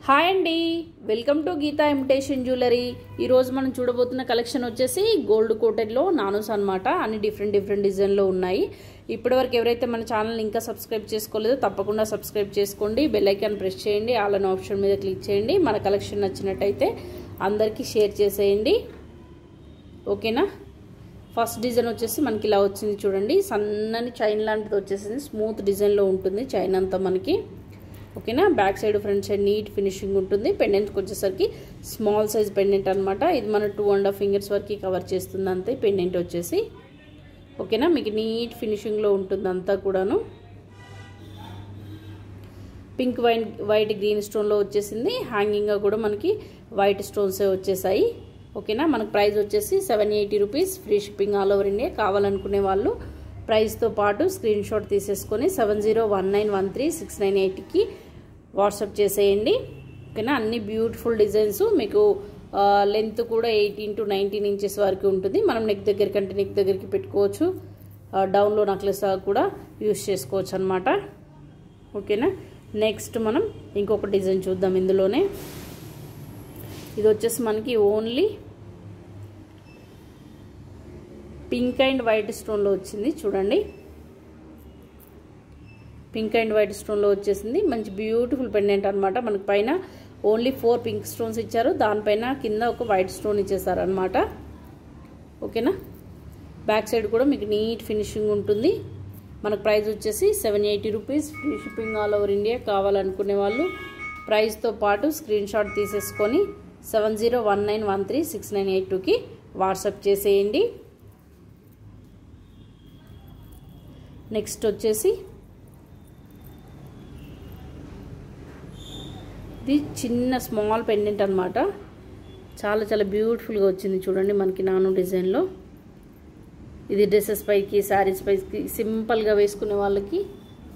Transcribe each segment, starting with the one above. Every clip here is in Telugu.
హాయ్ అండి, welcome to Geeta imitation jewellery. ఈరోజు మనం చూడబోతున్న కలెక్షన్ వచ్చేసి గోల్డ్ కోటెడ్లో నానోస్ అనమాట. అన్ని డిఫరెంట్ డిజైన్లో ఉన్నాయి. ఇప్పటివరకు ఎవరైతే మన ఛానల్ ఇంకా సబ్స్క్రైబ్ చేసుకోలేదో తప్పకుండా సబ్స్క్రైబ్ చేసుకోండి. బెల్ ఐకాన్ ప్రెస్ చేయండి, ఆల్ అనే ఆప్షన్ మీద క్లిక్ చేయండి. మన కలెక్షన్ నచ్చినట్టయితే అందరికీ షేర్ చేసేయండి, ఓకేనా. ఫస్ట్ డిజైన్ వచ్చేసి మనకి ఇలా వచ్చింది చూడండి. సన్నని చైన్ లాంటిది వచ్చేసింది, స్మూత్ డిజైన్లో ఉంటుంది చైన్ అంతా మనకి, ఓకేనా. Back side front side neat finishing ఉంటుంది. పెండెంట్కి వచ్చేసరికి స్మాల్ సైజ్ పెండెంట్ అనమాట. ఇది మన 2.5 ఫింగర్స్ వరకు కవర్ చేస్తుంది అంతే పెండెంట్ వచ్చేసి, ఓకేనా. మీకు నీట్ ఫినిషింగ్లో ఉంటుంది అంతా కూడాను. పింక్ వైట్ గ్రీన్ స్టోన్లో వచ్చేసింది. హ్యాంగింగ్గా కూడా మనకి వైట్ స్టోన్సే వచ్చేసాయి, ఓకేనా. మనకు ప్రైస్ వచ్చేసి 780 rupees, free shipping all over India. కావాలనుకునే వాళ్ళు ప్రైస్తో పాటు స్క్రీన్ షాట్ తీసేసుకొని 7019136980కి వాట్సాప్ చేసేయండి, ఓకేనా. అన్ని బ్యూటిఫుల్ డిజైన్స్. మీకు లెంత్ కూడా 18 to 19 ఇంచెస్ వరకు ఉంటుంది. మనం నెక్ దగ్గరికి పెట్టుకోవచ్చు. డౌన్లో నెక్లెస్ కూడా యూస్ చేసుకోవచ్చు అనమాట, ఓకేనా. నెక్స్ట్ మనం ఇంకొక డిజైన్ చూద్దాం. ఇందులోనే ఇది వచ్చేసి మనకి ఓన్లీ పింక్ అండ్ వైట్ స్టోన్లో వచ్చింది చూడండి. పింక్ అండ్ వైట్ స్టోన్లో వచ్చేసింది. మంచి బ్యూటిఫుల్ పెండెంట్ అనమాట. మనకి పైన ఓన్లీ 4 పింక్ స్టోన్స్ ఇచ్చారు, దానిపైన కింద ఒక వైట్ స్టోన్ ఇచ్చేసారు అనమాట, ఓకేనా. బ్యాక్ సైడ్ కూడా మీకు నీట్ ఫినిషింగ్ ఉంటుంది. మనకు ప్రైస్ వచ్చేసి 780 rupees, free shipping all over India. కావాలనుకునే వాళ్ళు ప్రైస్తో పాటు స్క్రీన్ షాట్ తీసేసుకొని 7019136982కి వాట్సాప్ చేసేయండి. నెక్స్ట్ వచ్చేసి ఇది చిన్న స్మాల్ పెండెంట్ అనమాట. చాలా బ్యూటిఫుల్గా వచ్చింది చూడండి మనకి నానో డిజైన్లో. ఇది డ్రెస్సెస్ పైకి, శారీస్ పైకి సింపుల్గా వేసుకునే వాళ్ళకి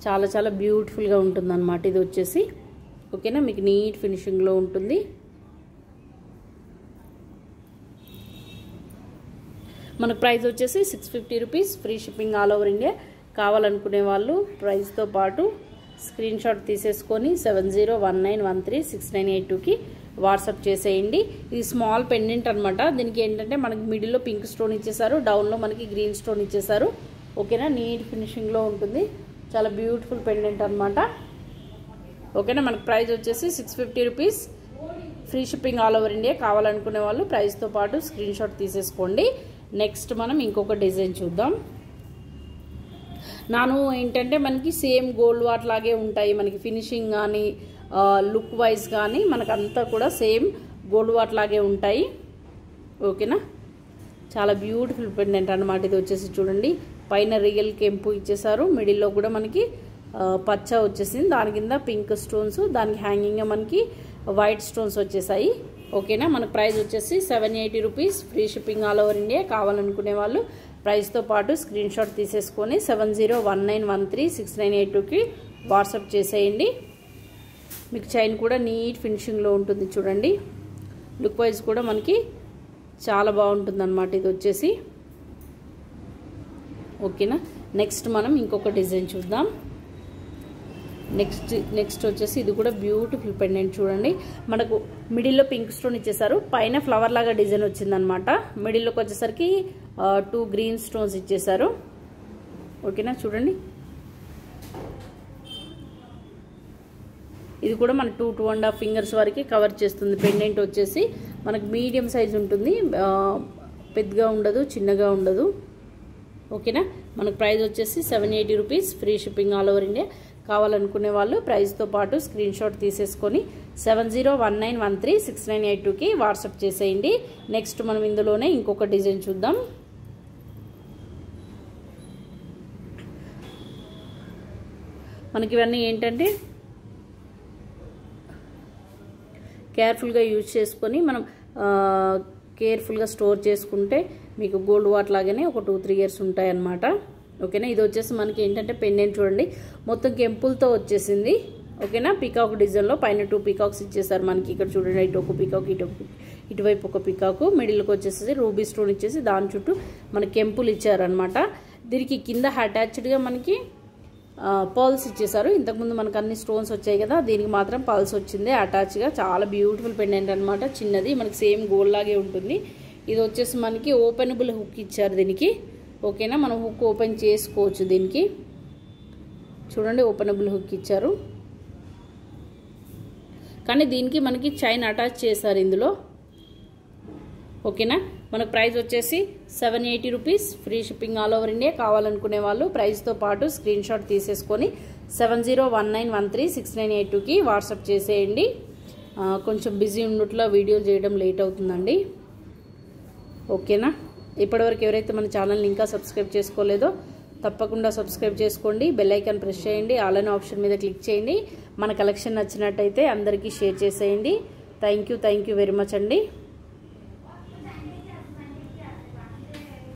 చాలా బ్యూటిఫుల్గా ఉంటుంది అనమాట. ఇది వచ్చేసి, ఓకేనా. మీకు నీట్ ఫినిషింగ్లో ఉంటుంది. మనకు ప్రైస్ వచ్చేసి 650 rupees, free shipping all over India. కావాలనుకునే వాళ్ళు ప్రైస్తో పాటు స్క్రీన్ షాట్ తీసేసుకొని 7019136982కి వాట్సాప్ చేసేయండి. ఇది స్మాల్ పెండెంట్ అనమాట. దీనికి ఏంటంటే మనకి మిడిల్లో పింక్ స్టోన్ ఇచ్చేసారు, డౌన్లో మనకి గ్రీన్ స్టోన్ ఇచ్చేసారు, ఓకేనా. నీట్ ఫినిషింగ్లో ఉంటుంది. చాలా బ్యూటిఫుల్ పెండెంట్ అనమాట, ఓకేనా. మనకి ప్రైస్ వచ్చేసి 650 rupees, free shipping all over India. కావాలనుకునే వాళ్ళు ప్రైస్తో పాటు స్క్రీన్ షాట్ తీసేసుకోండి. నెక్స్ట్ మనం ఇంకొక డిజైన్ చూద్దాం. నాను ఏంటంటే మనకి సేమ్ గోల్డ్ వాట్ లాగే ఉంటాయి. మనకి ఫినిషింగ్ కానీ లుక్ వైజ్ కానీ మనకంతా కూడా సేమ్ గోల్డ్ వాట్ లాగే ఉంటాయి, ఓకేనా. చాలా బ్యూటిఫుల్ పెండెంట్ అనమాట. ఇది వచ్చేసి చూడండి, పైన రియల్ కెంపు ఇచ్చేసారు, మిడిల్లో కూడా మనకి పచ్చ వచ్చేసింది, దాని కింద పింక్ స్టోన్స్, దానికి హ్యాంగింగ్గా మనకి వైట్ స్టోన్స్ వచ్చేసాయి, ఓకేనా. మనకు ప్రైస్ వచ్చేసి 780 rupees, free shipping all over India. కావాలనుకునే వాళ్ళు ప్రైస్తో పాటు స్క్రీన్ షాట్ తీసేసుకొని 7019136982కి వాట్సాప్ చేసేయండి. మీకు చైన్ కూడా నీట్ ఫినిషింగ్లో ఉంటుంది చూడండి. లుక్ వైజ్ కూడా మనకి చాలా బాగుంటుంది అనమాట ఇది వచ్చేసి, ఓకేనా. నెక్స్ట్ మనం ఇంకొక డిజైన్ చూద్దాం. నెక్స్ట్ వచ్చేసి ఇది కూడా బ్యూటిఫుల్ పెండెంట్ చూడండి. మనకు మిడిల్లో పింక్ స్టోన్ ఇచ్చేసారు, పైన ఫ్లవర్ లాగా డిజైన్ వచ్చిందనమాట. మిడిల్లోకి వచ్చేసరికి 2 గ్రీన్ స్టోన్స్ ఇచ్చేసారు, ఓకేనా. చూడండి, ఇది కూడా మన 2.5 ఫింగర్స్ వరకు కవర్ చేస్తుంది. పెండెంట్ వచ్చేసి మనకు మీడియం సైజ్ ఉంటుంది, పెద్దగా ఉండదు, చిన్నగా ఉండదు, ఓకేనా. మనకు ప్రైస్ వచ్చేసి 780 rupees, free shipping all over India. కావాలనుకునే వాళ్ళు ప్రైస్తో పాటు స్క్రీన్ షాట్ తీసేసుకొని 7019136982కి వాట్సాప్ చేసేయండి. నెక్స్ట్ మనం ఇందులోనే ఇంకొక డిజైన్ చూద్దాం. మనకి ఇవన్నీ ఏంటంటే కేర్ఫుల్గా యూజ్ చేసుకొని మనం కేర్ఫుల్గా స్టోర్ చేసుకుంటే మీకు గోల్డ్ వాట్ లాగానే ఒక 2-3 ఇయర్స్ ఉంటాయన్నమాట, ఓకేనా. ఇది వచ్చేసి మనకి ఏంటంటే పెండెంట్ చూడండి, మొత్తం కెంపులతో వచ్చేసింది, ఓకేనా. పీకాక్ డిజైన్లో పైన 2 పీకాక్స్ ఇచ్చేసారు మనకి. ఇక్కడ చూడండి, ఇటు ఒక పీకాక్, ఇటువైపు ఒక పీకాకు, మిడిల్కి వచ్చేసి రూబీ స్టోన్ ఇచ్చేసి దాని చుట్టూ మన కెంపులు ఇచ్చారనమాట. దీనికి కింద అటాచ్డ్గా మనకి పర్ల్స్ ఇచ్చేసారు. ఇంతకుముందు మనకు అన్ని స్టోన్స్ వచ్చాయి కదా, దీనికి మాత్రం పర్ల్స్ వచ్చింది అటాచ్గా. చాలా బ్యూటిఫుల్ పెండెంట్ అనమాట, చిన్నది, మనకి సేమ్ గోల్డ్ లాగే ఉంటుంది. ఇది వచ్చేసి మనకి ఓపెనబుల్ హుక్ ఇచ్చారు దీనికి. ఓకేనా, మనం హుక్ ఓపెన్ చేసుకోవచ్చు దీనికి. చూడండి, ఓపెనబుల్ హుక్ ఇచ్చారు, కానీ దీనికి మనకి చైన్ అటాచ్ చేశారు ఇందులో. ఓకేనా, మనకు ప్రైస్ వచ్చేసి 780 rupees, free shipping all over India. కావాలనుకునే వాళ్ళు ప్రైస్తో పాటు స్క్రీన్ షాట్ తీసేసుకొని 7019136982కి వాట్సాప్ చేసేయండి. కొంచెం బిజీ ఉన్నట్లో వీడియోలు చేయడం లేట్ అవుతుందండి. ఓకేనా, ఇప్పటివరకు ఎవరైతే మన ఛానల్ని ఇంకా సబ్స్క్రైబ్ చేసుకోలేదో తప్పకుండా సబ్స్క్రైబ్ చేసుకోండి. బెల్ ఐకాన్ ప్రెస్ చేయండి, ఆల్ అనే ఆప్షన్ మీద క్లిక్ చేయండి. మన కలెక్షన్ నచ్చినట్టయితే అందరికీ షేర్ చేసేయండి. థ్యాంక్ యూ వెరీ మచ్ అండి.